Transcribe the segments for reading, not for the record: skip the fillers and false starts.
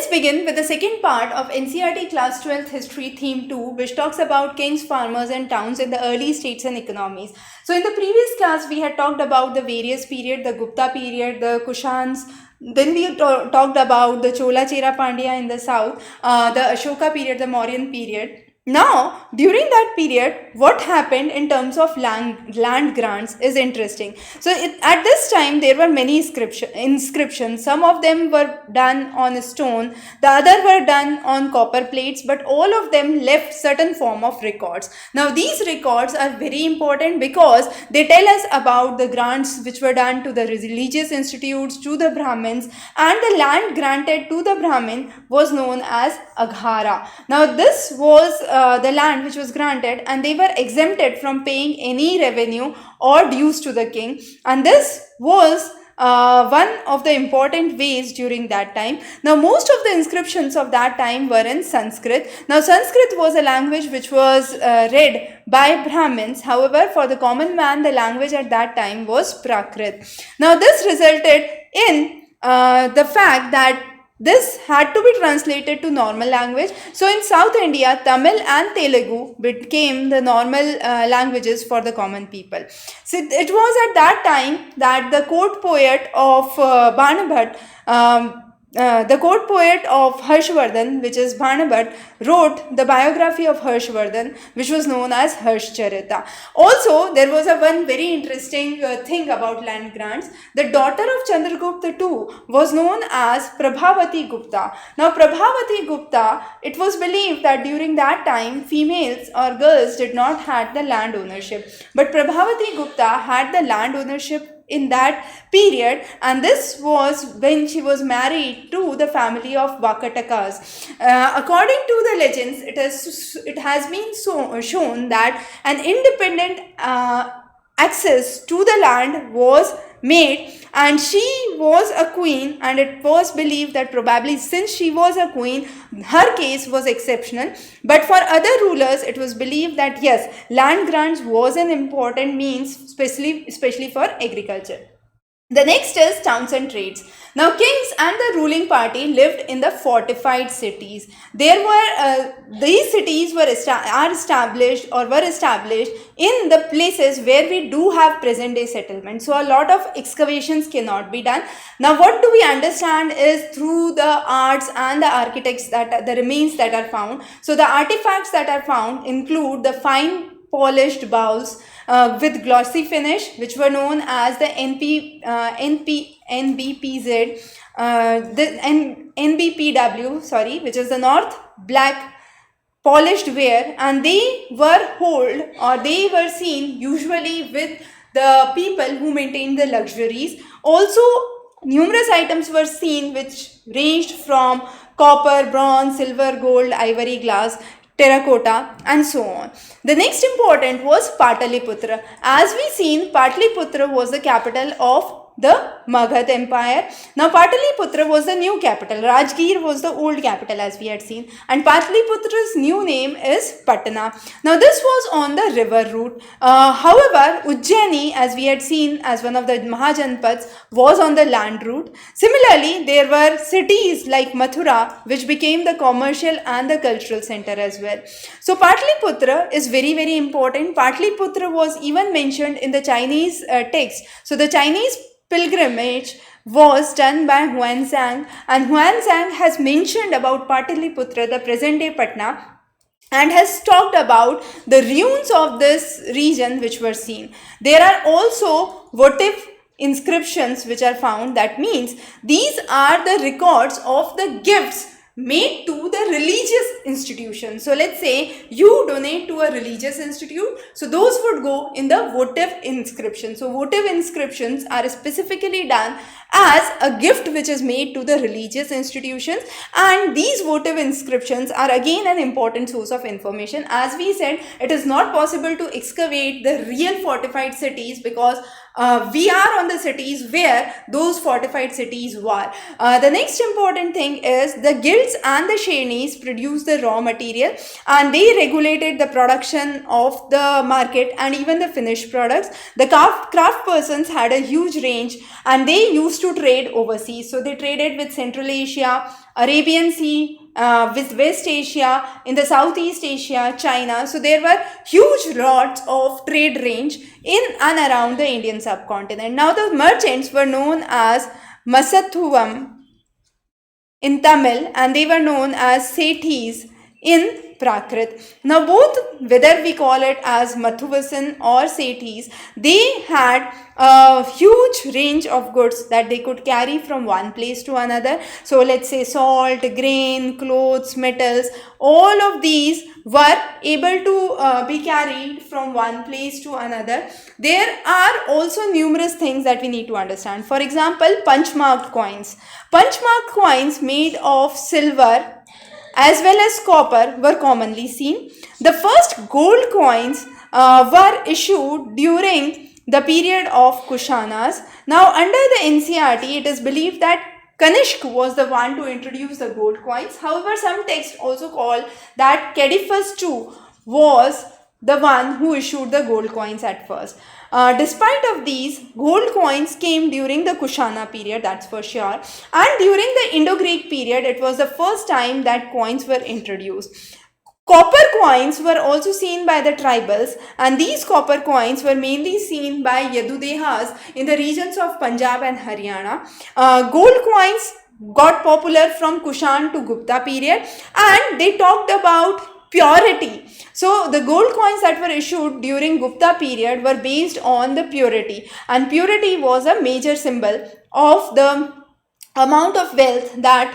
begin with the second part of NCERT Class 12th History Theme 2, which talks about kings, farmers and towns in the early states and economies. So in the previous class, we had talked about the various period, the Gupta period, the Kushans. Then we talked about the Chola Chera Pandya in the south, the Ashoka period, the Mauryan period. Now, during that period, what happened in terms of land grants is interesting. So, at this time, there were many inscriptions. Some of them were done on stone, the other were done on copper plates, but all of them left certain form of records. Now, these records are very important because they tell us about the grants which were done to the religious institutes, to the Brahmins, and the land granted to the Brahmin was known as Agrahara. Now, this was the land which was granted, and they were exempted from paying any revenue or dues to the king, and this was one of the important ways during that time. Now, most of the inscriptions of that time were in Sanskrit. Now, Sanskrit was a language which was read by Brahmins. However, for the common man, the language at that time was Prakrit. Now, this resulted in the fact that this had to be translated to normal language. So in South India, Tamil and Telugu became the normal languages for the common people. So it was at that time that the court poet of Bhanabhat, the court poet of Harshvardhan, which is Bhanabhat, wrote the biography of Harshvardhan, which was known as Harshcharita. Also, there was one very interesting thing about land grants. The daughter of Chandragupta II was known as Prabhavati Gupta. Now, Prabhavati Gupta, it was believed that during that time, females or girls did not have the land ownership. But Prabhavati Gupta had the land ownership in that period, and this was when she was married to the family of Vakatakas. According to the legends, it has been shown that an independent access to the land was made, and she was a queen, and it was believed that probably since she was a queen, her case was exceptional. But for other rulers, it was believed that yes, land grants was an important means, especially for agriculture. The next is towns and trades. Now, kings and the ruling party lived in the fortified cities. There were these cities were established in the places where we do have present day settlement. So, a lot of excavations cannot be done. Now, what do we understand is through the arts and the architects that the remains that are found. So, the artifacts that are found include the fine polished bowls with glossy finish, which were known as the NBPW, which is the North Black Polished Ware, and they were seen usually with the people who maintained the luxuries. Also, numerous items were seen which ranged from copper, bronze, silver, gold, ivory, glass, terracotta, and so on. The next important was Pataliputra. As we seen, Pataliputra was the capital of the Magad Empire. Now, Pataliputra was the new capital. Rajgir was the old capital, as we had seen. And Pataliputra's new name is Patna. Now, this was on the river route. However, Ujjaini, as we had seen as one of the Mahajanpads, was on the land route. Similarly, there were cities like Mathura, which became the commercial and the cultural center as well. So, Pataliputra is very, very important. Pataliputra was even mentioned in the Chinese text. So, the Chinese pilgrimage was done by Huanzang, and Huanzang has mentioned about Pataliputra, the present day Patna, and has talked about the ruins of this region which were seen. There are also votive inscriptions which are found. That means these are the records of the gifts made to the religious institution. So let's say you donate to a religious institute, so those would go in the votive inscription. So votive inscriptions are specifically done as a gift which is made to the religious institutions, and these votive inscriptions are again an important source of information. As we said, it is not possible to excavate the real fortified cities because we are on the cities where those fortified cities were. The next important thing is the guilds and the shainis produced the raw material, and they regulated the production of the market and even the finished products. The craft persons had a huge range, and they used used to trade overseas. So they traded with Central Asia, Arabian Sea, with West Asia, in the Southeast Asia, China. So there were huge lots of trade range in and around the Indian subcontinent. Now the merchants were known as Masathuvam in Tamil, and they were known as Sethis in Prakrit. Now both, whether we call it as Mathuvasan or Sethis, they had a huge range of goods that they could carry from one place to another. So let's say salt, grain, clothes, metals, all of these were able to be carried from one place to another. There are also numerous things that we need to understand. For example, punch-marked coins. Punch-marked coins made of silver as well as copper were commonly seen. The first gold coins were issued during the period of Kushanas. Now under the NCERT, it is believed that Kanishk was the one to introduce the gold coins. However, some texts also call that Kedifus II was the one who issued the gold coins at first. Despite of these, gold coins came during the Kushana period, that's for sure. And during the Indo-Greek period, it was the first time that coins were introduced. Copper coins were also seen by the tribals, and these copper coins were mainly seen by Yadudehas in the regions of Punjab and Haryana. Gold coins got popular from Kushan to Gupta period, and they talked about purity. So the gold coins that were issued during Gupta period were based on the purity, and purity was a major symbol of the amount of wealth that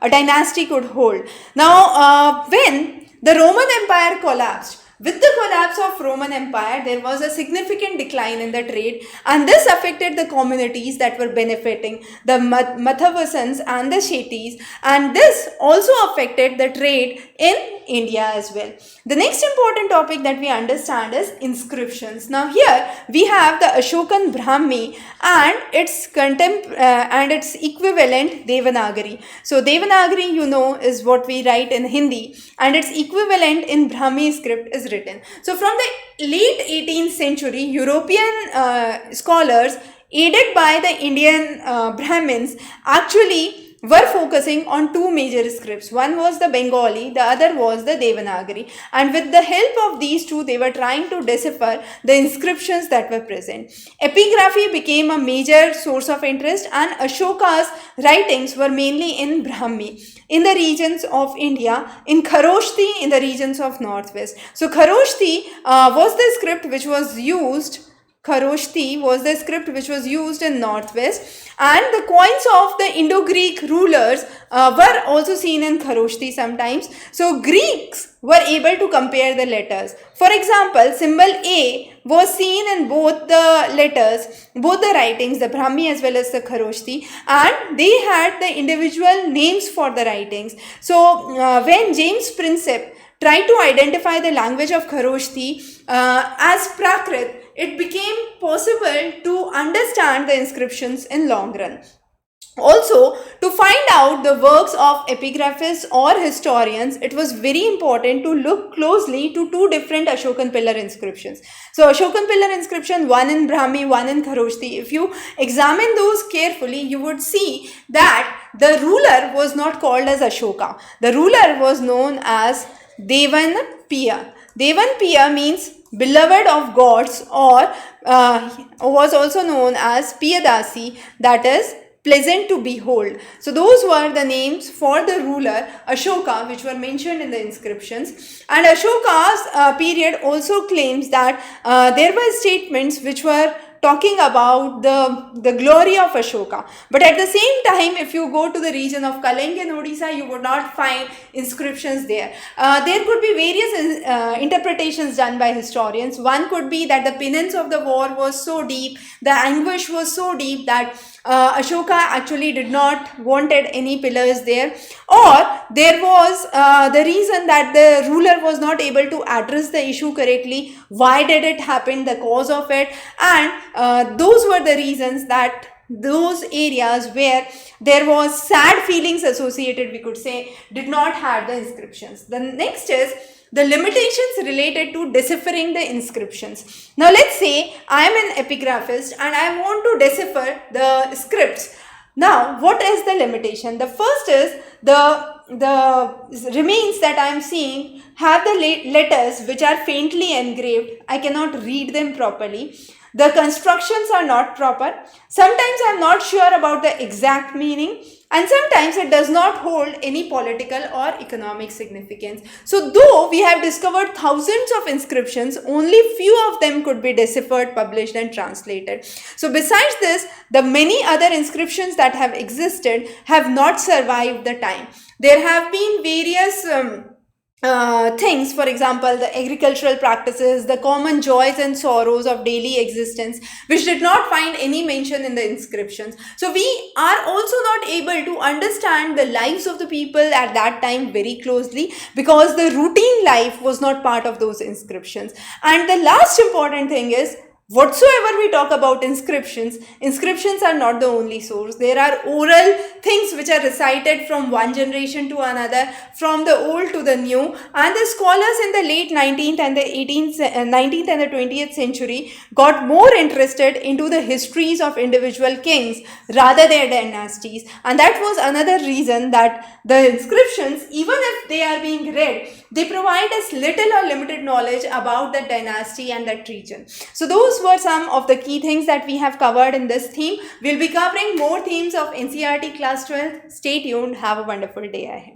a dynasty could hold. Now when the Roman Empire collapsed, with the collapse of Roman Empire, there was a significant decline in the trade, and this affected the communities that were benefiting, the Mathavasans and the Shetis, and this also affected the trade in India as well. The next important topic that we understand is inscriptions. Now here we have the Ashokan Brahmi and its equivalent Devanagari. So Devanagari, you know, is what we write in Hindi, and its equivalent in Brahmi script is written. So from the late 18th century, European scholars aided by the Indian Brahmins actually were focusing on two major scripts. One was the Bengali, the other was the Devanagari, and with the help of these two, they were trying to decipher the inscriptions that were present. Epigraphy became a major source of interest, and Ashoka's writings were mainly in Brahmi, in the regions of India, in Kharoshthi, in the regions of Northwest. So Kharoshthi was the script which was used in Northwest, and the coins of the Indo-Greek rulers were also seen in Kharoshthi sometimes. So Greeks were able to compare the letters. For example, symbol A was seen in both the letters, both the writings, the Brahmi as well as the Kharoshthi, and they had the individual names for the writings. So when James Prinsep tried to identify the language of Kharoshthi as Prakrit, it became possible to understand the inscriptions in long run. Also, to find out the works of epigraphists or historians, it was very important to look closely to two different Ashokan pillar inscriptions. So Ashokan pillar inscription, one in Brahmi, one in Kharoshthi. If you examine those carefully, you would see that the ruler was not called as Ashoka. The ruler was known as Devanpiya. Devanpiya means beloved of gods, or was also known as Piyadasi, that is pleasant to behold. So those were the names for the ruler Ashoka, which were mentioned in the inscriptions. And Ashoka's period also claims that there were statements which were talking about the glory of Ashoka. But at the same time, if you go to the region of Kalinga and Odisha, you would not find inscriptions there. There could be various interpretations done by historians. One could be that the penance of the war was so deep, the anguish was so deep that Ashoka actually did not wanted any pillars there, or there was the reason that the ruler was not able to address the issue correctly. Why did it happen, the cause of it, and those were the reasons that those areas where there was sad feelings associated, we could say, did not have the inscriptions. The next is the limitations related to deciphering the inscriptions. Now let's say I am an epigraphist and I want to decipher the scripts. Now what is the limitation? The first is the remains that I am seeing have the letters which are faintly engraved. I cannot read them properly. The constructions are not proper. Sometimes I am not sure about the exact meaning, and sometimes it does not hold any political or economic significance. So though we have discovered thousands of inscriptions, only few of them could be deciphered, published and translated. So besides this, the many other inscriptions that have existed have not survived the time. There have been various things, for example, the agricultural practices, the common joys and sorrows of daily existence, which did not find any mention in the inscriptions. So we are also not able to understand the lives of the people at that time very closely, because the routine life was not part of those inscriptions. And the last important thing is, whatsoever we talk about inscriptions, inscriptions are not the only source. There are oral things which are recited from one generation to another, from the old to the new, and the scholars in the late 19th and the 19th and the 20th century got more interested into the histories of individual kings rather their dynasties. And that was another reason that the inscriptions, even if they are being read, they provide us little or limited knowledge about that dynasty and that region. So those were some of the key things that we have covered in this theme. We'll be covering more themes of NCERT Class 12. Stay tuned. Have a wonderful day ahead.